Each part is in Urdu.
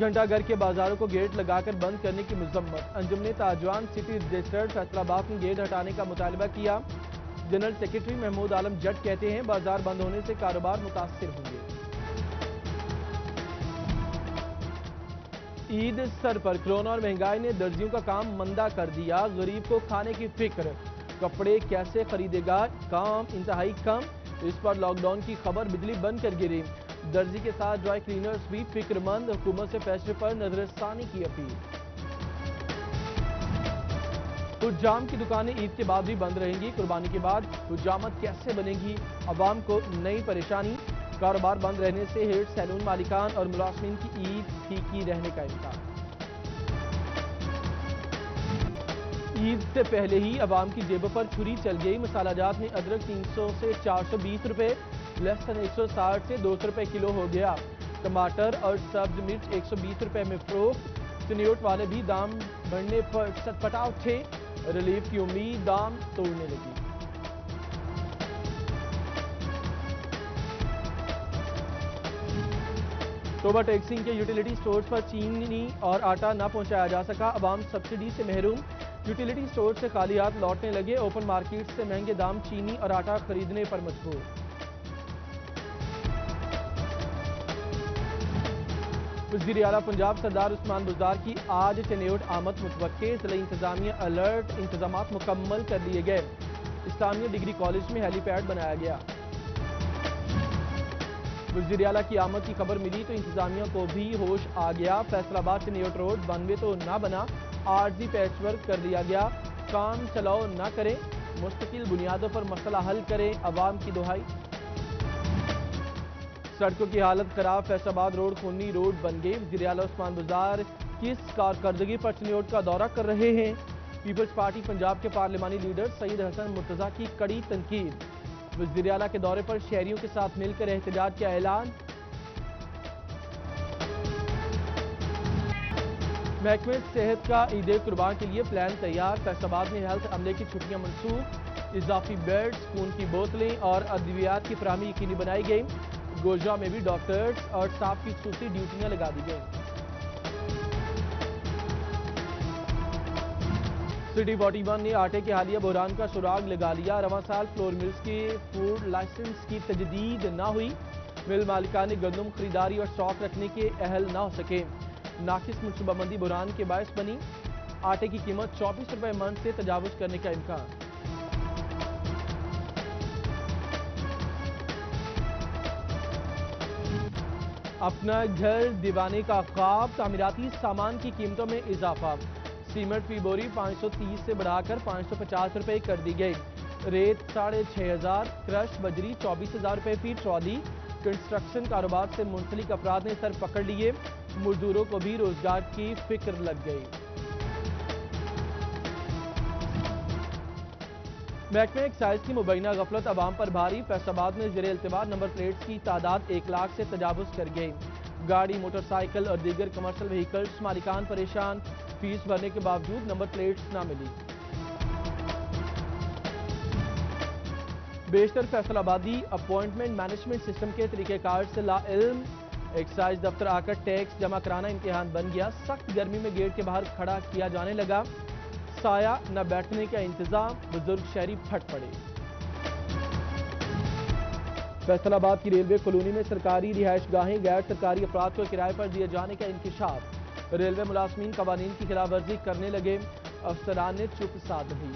گھنٹہ گھر کے بازاروں کو گیٹ لگا کر بند کرنے کی مذمت۔ انجمن تاجران سٹی رجسٹرڈ فیصل آباد میں گیٹ ہٹانے کا مطالبہ کیا۔ جنرل سیکرٹری محمود عالم جٹ کہتے ہیں بازار بند ہونے سے کاروبار متاثر ہوں گے۔ عید سر پر کرونا اور مہنگائی نے درزیوں کا کام مندہ کر دیا۔ غریب کو کھانے کی فکر، کپڑے کیسے خریدے گا، کام انتہائی کم، اس پر لاک ڈاؤن کی خبر بجلی بند کر گری۔ درزی کے ساتھ ڈرائی کلینرز بھی فکر مند، حکومت سے فیصلے پر نظر ثانی کی اپیل۔ حجام کی دکانیں عید کے بعد بھی بند رہیں گی، قربانی کے بعد حجامت کیسے بنے گی، عوام کو نئی پریشانی۔ کاروبار بند رہنے سے ہیئر سیلون مالکان اور ملازمین کی عید پھیکی رہنے کا امکان۔ عید سے پہلے ہی عوام کی جیبوں پر چھری چل گئی۔ مسالہ جات میں ادرک 300 سے 420 روپے، لہسن 160 سے 200 روپے کلو ہو گیا۔ ٹماٹر اور سبز مرچ 120 روپے میں فروخت۔ چنیوٹ والے بھی دام بڑھنے پر سٹپٹا اٹھے، ریلیف کی امید دام توڑنے لگی۔ توبہ ٹیکسنگ کے یوٹیلیٹی سٹورز پر چینی اور آٹا نہ پہنچایا جا سکا، عوام سبسڈی سے محروم۔ یوٹیلیٹی سٹور سے خالی ہاتھ لوٹنے لگے، اوپن مارکیٹ سے مہنگے دام چینی اور آٹا خریدنے پر مجبور۔ وزیر اعلیٰ پنجاب سردار عثمان بزدار کی آج چنیوٹ آمد متوقع، ضلعی انتظامیہ الرٹ، انتظامات مکمل کر لیے گئے۔ اسلامیہ ڈگری کالج میں ہیلی پیڈ بنایا گیا۔ وزیر اعلیٰ کی آمد کی خبر ملی تو انتظامیہ کو بھی ہوش آ گیا۔ فیصل آباد چنیوٹ روڈ ون وے تو نہ بنا، عارضی پیچ ورک کر دیا گیا۔ کام چلاؤ نہ کریں، مستقل بنیادوں پر مسئلہ حل کریں، عوام کی دہائی۔ سڑکوں کی حالت خراب، فیصل آباد روڈ خونی روڈ بن گئی۔ وزیر اعلیٰ عثمان بزدار کس کارکردگی پر چنیوٹ کا دورہ کر رہے ہیں؟ پیپلز پارٹی پنجاب کے پارلیمانی لیڈر سعید حسن مرتضیٰ کی کڑی تنقید۔ وزیر اعلیٰ کے دورے پر شہریوں کے ساتھ مل کر احتجاج کا اعلان۔ محکمہ صحت کا عید قربان کے لیے پلان تیار، فیصل آباد میں ہیلتھ عملے کی چھٹیاں منسوخ، اضافی بیڈز، خون کی بوتلیں اور ادویات کی فراہمی یقینی بنائی گئی۔ گوجرا میں بھی ڈاکٹرز اور سٹاف کی خصوصی ڈیوٹیاں لگا دی گئیں۔ سٹی 41 نے آٹے کے حالیہ بحران کا سراغ لگا لیا۔ رواں سال فلور ملز کے فوڈ لائسنس کی تجدید نہ ہوئی، مل مالکان نے گندم خریداری اور سٹاک رکھنے کے اہل نہ ہو سکے، ناقص منصوبہ بندی بحران کے باعث بنی۔ آٹے کی قیمت 24 روپے من سے تجاوز کرنے کا امکان۔ اپنا گھر دیوانے کا خواب، تعمیراتی سامان کی قیمتوں میں اضافہ، سیمنٹ فی بوری 530 سے بڑھا کر 550 روپے کر دی گئی، ریت 6500، کرش بجری 24,000 روپے فی ٹرالی۔ کنسٹرکشن کاروبار سے منسلک افراد نے سر پکڑ لیے، مزدوروں کو بھی روزگار کی فکر لگ گئی۔ محکمہ ایکسائز کی مبینہ غفلت عوام پر بھاری، فیصل آباد میں زیر التواء نمبر پلیٹس کی تعداد 1 لاکھ سے تجاوز کر گئی۔ گاڑی، موٹر سائیکل اور دیگر کمرشل وہیکلز مالکان پریشان، فیس بھرنے کے باوجود نمبر پلیٹس نہ ملی۔ بیشتر فیصل آبادی اپوائنٹمنٹ مینجمنٹ سسٹم کے طریقہ کار سے لا علم، ایکسائز دفتر آ کر ٹیکس جمع کرانا امتحان بن گیا، سخت گرمی میں گیٹ کے باہر کھڑا کیا جانے لگا، سایہ نہ بیٹھنے کا انتظام، بزرگ شہری پھٹ پڑے۔ فیصل آباد کی ریلوے کالونی میں سرکاری رہائش گاہیں غیر سرکاری افراد کو کرائے پر دیے جانے کا انکشاف، ریلوے ملازمین قوانین کی خلاف ورزی کرنے لگے، افسران نے چپ سادھ لی۔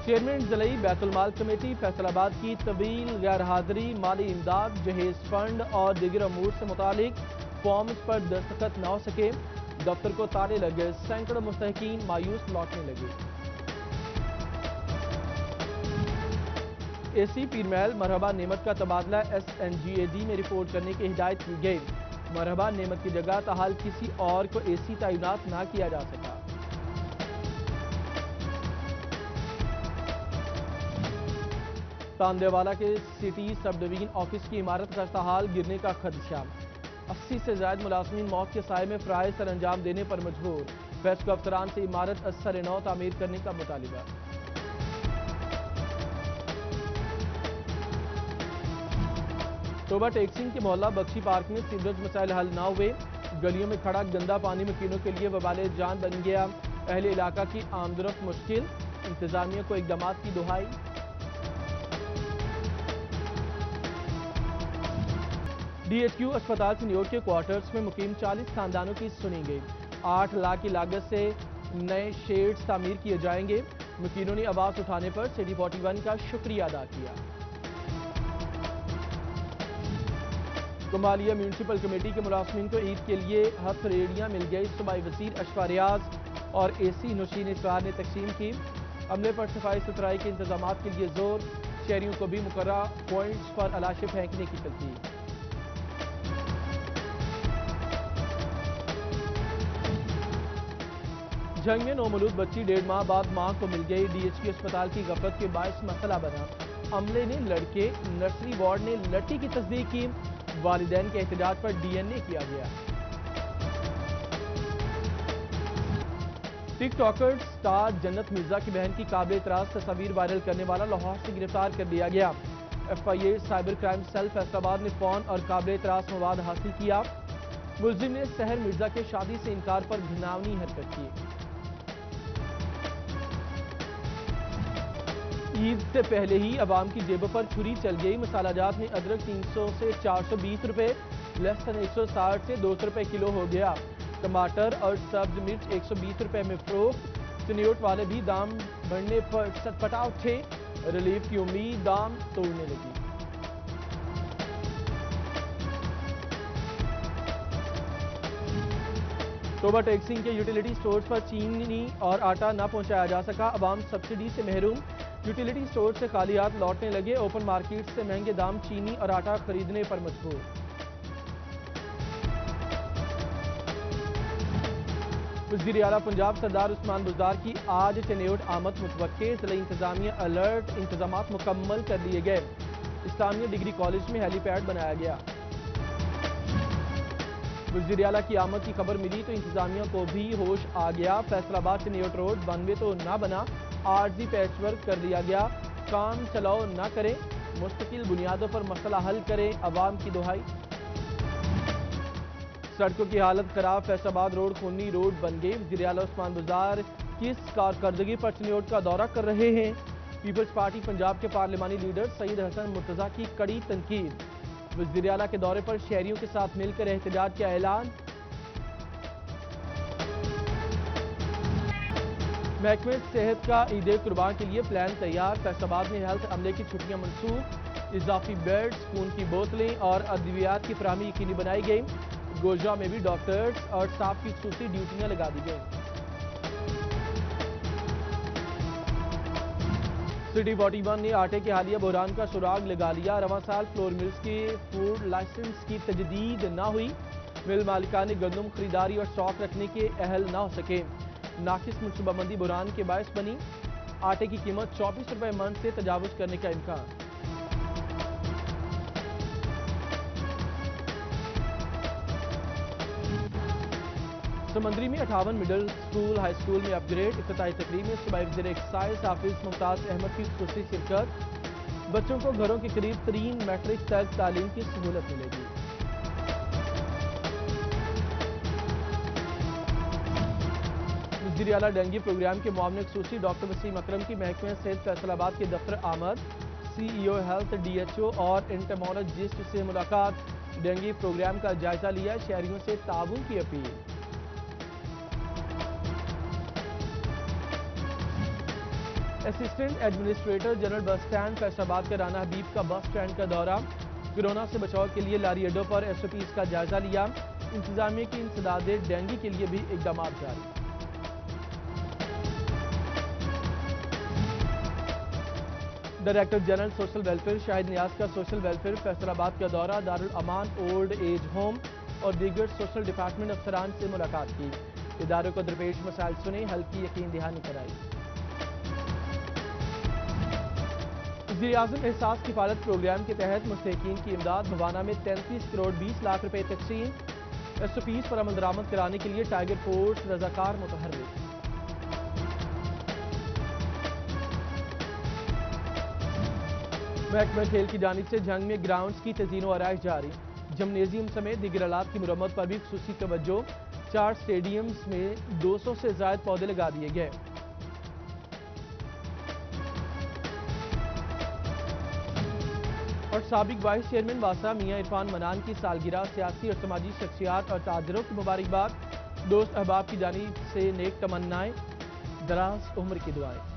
چیئرمین ضلعی بیت المال کمیٹی فیصل آباد کی طویل غیر حاضری، مالی امداد، جہیز فنڈ اور دیگر امور سے متعلق فارمز پر دستخط نہ ہو سکے، دفتر کو تالے لگے، سینکڑوں مستحقین مایوس لوٹنے لگے۔ اے سی پیر محل مرحبا نعمت کا تبادلہ SNGAD میں رپورٹ کرنے کی ہدایت کی گئی، مرحبا نعمت کی جگہ تاحال کسی اور کو اے سی تعینات نہ کیا جا سکا۔ تاندیوالا کے سٹی سب ڈویژن آفس کی عمارت خستحال، گرنے کا خدشہ، 80 سے زائد ملازمین موت کے سائے میں فرائض سر انجام دینے پر مجبور، فیسکو افسران سے عمارت اثر نو تعمیر کرنے کا مطالبہ۔ توبہ ٹیکسنگ کے محلہ بخشی پارک میں سیوریج مسائل حل نہ ہوئے، گلیوں میں کھڑا گندا پانی مکینوں کے لیے وبال جان بن گیا، اہل علاقہ کی آمد و رفت مشکل، انتظامیہ کو اقدامات کی دہائی۔ ڈی ایچ کیو اسپتال سنیور کے کوارٹرز میں مقیم 40 خاندانوں کی سنی گئی، 8 لاکھ کی لاگت سے نئے شیڈز تعمیر کیے جائیں گے، مکینوں نے آواز اٹھانے پر سٹی 41 کا شکریہ ادا کیا۔ کمالیہ میونسپل کمیٹی کے ملازمین کو عید کے لیے ہتھ ریڑیاں مل گئی، صوبائی وزیر اشفاق ریاض اور اے سی نوشین اسرار نے تقسیم کی، عملے پر صفائی ستھرائی کے انتظامات کے لیے زور، شہریوں کو بھی مقررہ پوائنٹس پر علاشے پھینکنے کی تلقین۔ جنگ میں نومولود بچی 1.5 ماہ بعد ماں کو مل گئی، ڈی ایچ کیو اسپتال کی غفلت کے باعث مسئلہ بنا، عملے نے لڑکے، نرسری وارڈ نے لڑکی کی تصدیق کی، والدین کے احتجاج پر ڈی این اے کیا گیا۔ ٹک ٹاکر سٹار جنت مرزا کی بہن کی قابل اعتراض تصاویر وائرل کرنے والا لاہور سے گرفتار کر لیا گیا، F I A cyber crime cell Faisal آباد نے فون اور قابل اعتراض مواد حاصل کیا، ملزم نے سحر مرزا کے شادی سے انکار پر گھناونی حرکت کی۔ عید سے پہلے ہی عوام کی جیبوں پر چھری چل گئی، مسالہ جات میں ادرک 300 سے 420 روپے، لہسن 160 سے 200 روپے کلو ہو گیا، ٹماٹر اور سبز مرچ 120 روپے میں فروخت، سنیوٹ والے بھی دام بڑھنے پر سٹپٹا اٹھے، ریلیف کی امید دام توڑنے لگی۔ توبہ ٹیکسنگ کے یوٹیلیٹی سٹورز پر چینی اور آٹا نہ پہنچایا جا سکا، عوام سبسڈی سے محروم، یوٹیلیٹی سٹور سے خالی ہاتھ لوٹنے لگے، اوپن مارکیٹ سے مہنگے دام چینی اور آٹا خریدنے پر مجبور۔ وزیر اعلیٰ پنجاب سردار عثمان بزدار کی آج چنیوٹ آمد متوقع، ضلعی انتظامیہ الرٹ، انتظامات مکمل کر لیے گئے، اسلامیہ ڈگری کالج میں ہیلی پیڈ بنایا گیا۔ وزیر اعلیٰ کی آمد کی خبر ملی تو انتظامیہ کو بھی ہوش آ گیا، فیصل آباد چنیوٹ روڈ ون وے تو نہ بنا، عارضی پیچ ورک کر دیا گیا، کام چلاؤ نہ کریں، مستقل بنیادوں پر مسئلہ حل کریں، عوام کی دہائی۔ سڑکوں کی حالت خراب، فیصل آباد روڈ خونی روڈ بن گئی، وزیر اعلیٰ عثمان بزدار کس کارکردگی پر چنیوٹ کا دورہ کر رہے ہیں، پیپلز پارٹی پنجاب کے پارلیمانی لیڈر سعید حسن مرتضیٰ کی کڑی تنقید، وزیر اعلیٰ کے دورے پر شہریوں کے ساتھ مل کر احتجاج کا اعلان۔ محکمہ صحت کا عید قربان کے لیے پلان تیار، فیصل آباد میں ہیلتھ عملے کی چھٹیاں منسوخ، اضافی بیڈز، خون کی بوتلیں اور ادویات کی فراہمی یقینی بنائی گئی، گوجرا میں بھی ڈاکٹرز اور اسٹاف کی خصوصی ڈیوٹیاں لگا دی گئیں۔ سٹی 41 نے آٹے کے حالیہ بحران کا سراغ لگا لیا، رواں سال فلور ملز کے فوڈ لائسنس کی تجدید نہ ہوئی، مل مالکان گندم خریداری اور اسٹاک رکھنے کے اہل نہ ہو سکے، ناقص منصوبہ بندی بحران کے باعث بنی، آٹے کی قیمت 24 روپے من سے تجاوز کرنے کا امکان۔ سمندری میں 58 مڈل سکول ہائی سکول میں اپ گریڈ، افتتاحی تقریب میں صوبائی وزیر ایکسائز حافظ ممتاز احمد کی خصوصی شرکت، بچوں کو گھروں کے قریب ترین میٹرک تک تعلیم کی سہولت ملے گی۔ وزیر اعلیٰ ڈینگی پروگرام کے معاون خصوصی ڈاکٹر وسیم اکرم کی محکمہ صحت فیصل آباد کے دفتر آمد، C E O health D H O اور انٹیمولوجسٹ سے ملاقات، ڈینگی پروگرام کا جائزہ لیا، شہریوں سے تعاون کی appeal. Assistant administrator general bus stand Faisal آباد کا رانا حبیب کا بس اسٹینڈ کا دورہ، کورونا سے بچاؤ کے لیے لاری اڈوں پر ایس او پیز کا جائزہ لیا، انتظامیہ کی انسداد ڈینگی کے لیے بھی اقدامات جاری۔ ڈائریکٹر جنرل سوشل ویلفیئر شاہد نیاز کا سوشل ویلفیئر فیصل آباد کا دورہ، دارالامان اولڈ ایج ہوم اور دیگر سوشل ڈپارٹمنٹ افسران سے ملاقات کی، اداروں کو درپیش مسائل سنے، حل کی یقین دہانی کرائی۔ وزیر اعظم احساس کفالت پروگرام کے تحت مستحقین کی امداد، بھوانہ میں 33 کروڑ 20 لاکھ روپے تقسیم، ایس او پیز پر عمل درآمد کرانے کے لیے ٹائیگر فورس رضاکار متحرک۔ محکمہ کھیل کی جانب سے جنگ میں گراؤنڈز کی تزئین و آرائش جاری، جمنیزیم سمیت دیگر آلات کی مرمت پر بھی خصوصی توجہ، 4 سٹیڈیمز میں 200 سے زائد پودے لگا دیے گئے۔ اور سابق وائس چیئرمین واسا میاں عرفان منان کی سالگرہ، سیاسی اور سماجی شخصیات اور تاجروں کی مبارکباد، دوست احباب کی جانب سے نیک تمنائیں، دراز عمر کی دعائیں۔